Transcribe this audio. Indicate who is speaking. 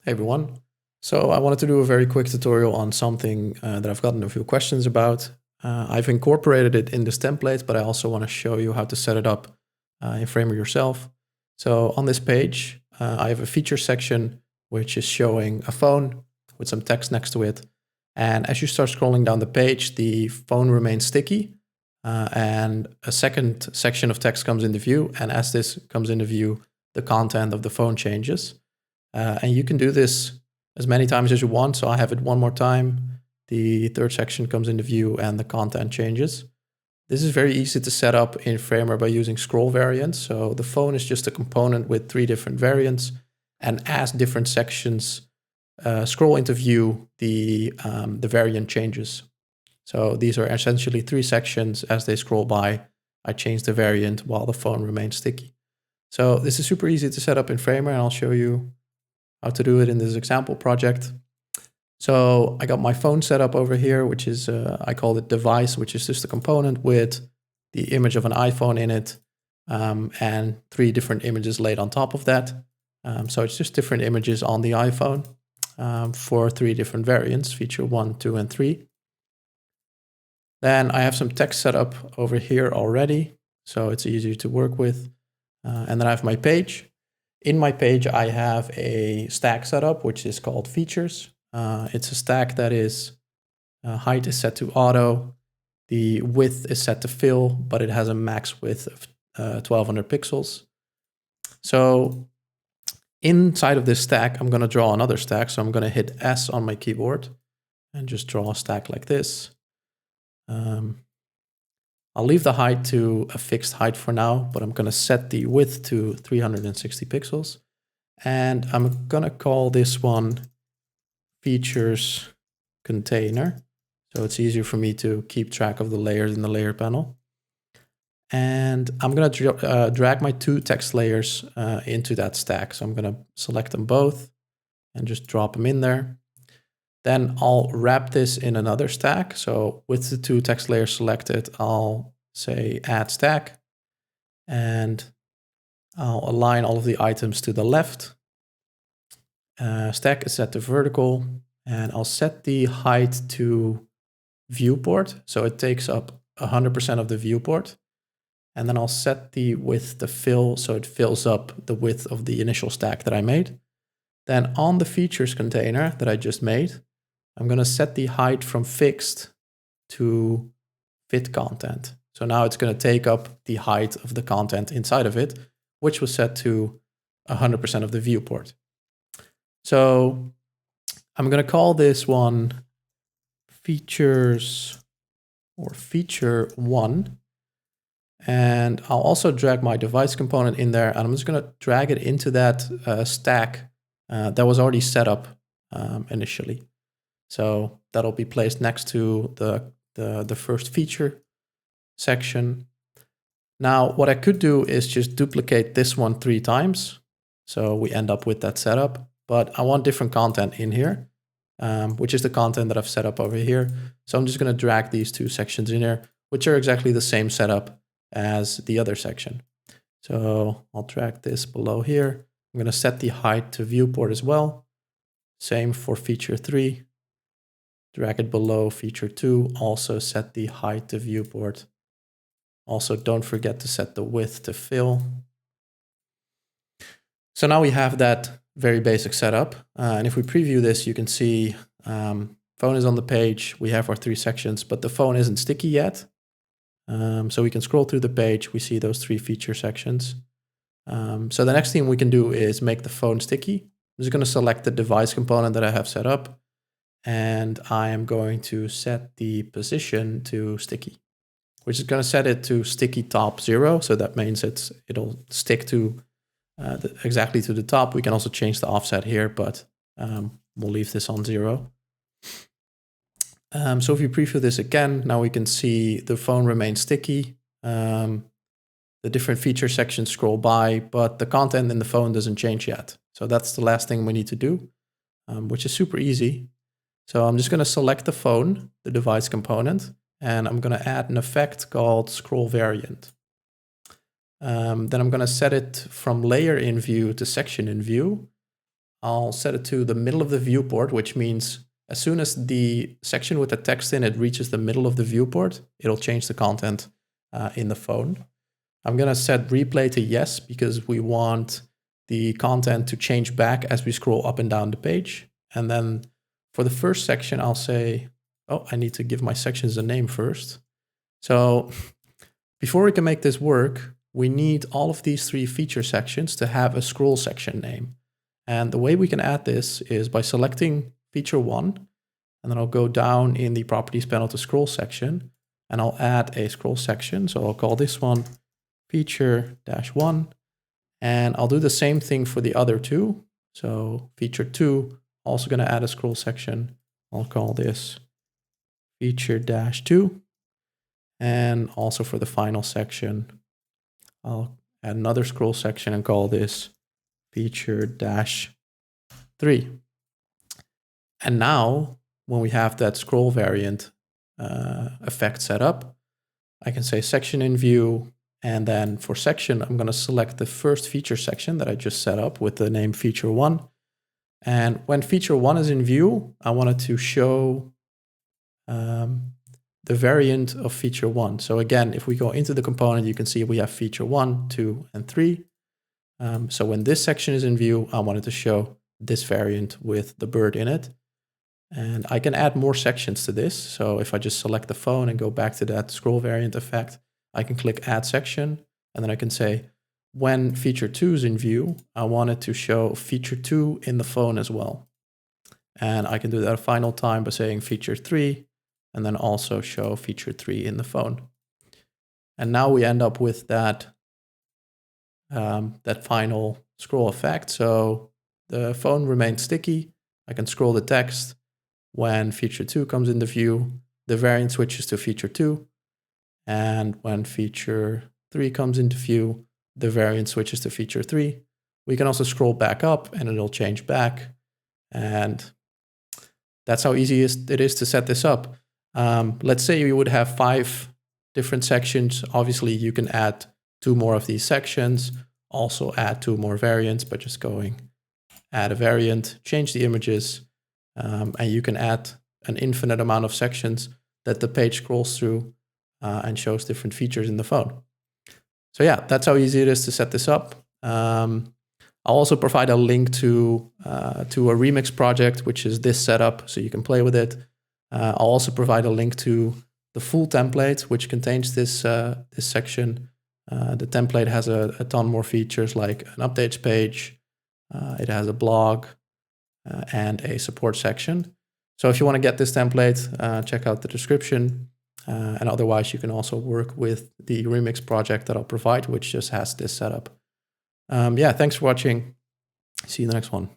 Speaker 1: Hey everyone. So I wanted to do a very quick tutorial on something that I've gotten a few questions about. I've incorporated it in this template, but I also want to show you how to set it up in Framer yourself. So on this page, I have a feature section which is showing a phone with some text next to it. And as you start scrolling down the page, the phone remains sticky. And a second section of text comes into view. And as this comes into view, the content of the phone changes. And you can do this as many times as you want. So I have it one more time. The third section comes into view and the content changes. This is very easy to set up in Framer by using scroll variants. So the phone is just a component with 3 different variants. And as different sections scroll into view, the variant changes. So these are essentially 3 sections. As they scroll by, I change the variant while the phone remains sticky. So this is super easy to set up in Framer, and I'll show you how to do it in this example project. So I got my phone set up over here, which is, I called it device, which is just a component with the image of an iPhone in it, and 3 different images laid on top of that. So it's just different images on the iPhone for 3 different variants, feature 1, 2, and 3. Then I have some text set up over here already, so it's easier to work with. And then I have my page. In my page, I have a stack set up, which is called features. It's a stack that is height is set to auto, the width is set to fill, but it has a max width of 1200 pixels. So inside of this stack, I'm going to draw another stack. So I'm going to hit S on my keyboard and just draw a stack like this. I'll leave the height to a fixed height for now, but I'm going to set the width to 360 pixels. And I'm going to call this one features container. So it's easier for me to keep track of the layers in the layer panel. And I'm going to drag my 2 text layers into that stack. So I'm going to select them both and just drop them in there. Then I'll wrap this in another stack. So with the 2 text layers selected, I'll say add stack, and I'll align all of the items to the left. Stack is set to vertical, and I'll set the height to viewport. So it takes up 100% of the viewport. And then I'll set the width to fill, so it fills up the width of the initial stack that I made. Then on the features container that I just made, I'm going to set the height from fixed to fit content. So now it's going to take up the height of the content inside of it, which was set to 100% of the viewport. So I'm going to call this one features or feature 1. And I'll also drag my device component in there, and I'm just going to drag it into that stack that was already set up initially. So that'll be placed next to the first feature section. Now, what I could do is just duplicate this one 3 times. So we end up with that setup, but I want different content in here, which is the content that I've set up over here. So I'm just going to drag these 2 sections in here, which are exactly the same setup as the other section. So I'll drag this below here. I'm going to set the height to viewport as well. Same for feature 3. Drag it below feature 2, also set the height to viewport. Also, don't forget to set the width to fill. So now we have that very basic setup. And if we preview this, you can see phone is on the page. We have our 3 sections, but the phone isn't sticky yet. So we can scroll through the page. We see those 3 feature sections. So the next thing we can do is make the phone sticky. I'm just going to select the device component that I have set up. And I am going to set the position to sticky, which is going to set it to sticky top 0. So that means it'll stick to exactly to the top. We can also change the offset here, but we'll leave this on 0. So if you preview this again, now we can see the phone remains sticky. The different feature sections scroll by, but the content in the phone doesn't change yet. So that's the last thing we need to do, which is super easy. So I'm just going to select the phone, the device component, and I'm going to add an effect called scroll variant. Then I'm going to set it from layer in view to section in view. I'll set it to the middle of the viewport, which means as soon as the section with the text in it reaches the middle of the viewport, it'll change the content in the phone. I'm going to set replay to yes because we want the content to change back as we scroll up and down the page. And then for the first section, I'll say, oh, I need to give my sections a name first. So before we can make this work, we need all of these 3 feature sections to have a scroll section name. And the way we can add this is by selecting feature 1, and then I'll go down in the properties panel to scroll section, and I'll add a scroll section. So I'll call this one feature-1, and I'll do the same thing for the other 2. So feature 2, also going to add a scroll section. I'll call this feature-2. And also for the final section, I'll add another scroll section and call this feature-3. And now, when we have that scroll variant effect set up, I can say section in view. And then for section, I'm going to select the first feature section that I just set up with the name feature 1. And when feature 1 is in view, I want it to show the variant of feature 1. So again, if we go into the component, you can see we have feature 1, 2, and 3. So when this section is in view, I want it to show this variant with the bird in it. And I can add more sections to this. So if I just select the phone and go back to that scroll variant effect, I can click add section, and then I can say, when feature 2 is in view, I want it to show feature 2 in the phone as well. And I can do that a final time by saying feature 3, and then also show feature 3 in the phone. And now we end up with that, that final scroll effect. So the phone remains sticky. I can scroll the text. When feature 2 comes into view, the variant switches to feature 2. And when feature 3 comes into view, the variant switches to feature 3. We can also scroll back up and it'll change back. And that's how easy it is to set this up. Let's say you would have 5 different sections. Obviously, you can add 2 more of these sections, also add 2 more variants by just going add a variant, change the images, and you can add an infinite amount of sections that the page scrolls through and shows different features in the phone. So yeah, that's how easy it is to set this up. I'll also provide a link to a remix project, which is this setup, so you can play with it. I'll also provide a link to the full template, which contains this section. The template has a ton more features like an updates page. It has a blog and a support section. So if you want to get this template, check out the description. And otherwise, you can also work with the remix project that I'll provide, which just has this setup. Yeah, thanks for watching. See you in the next one.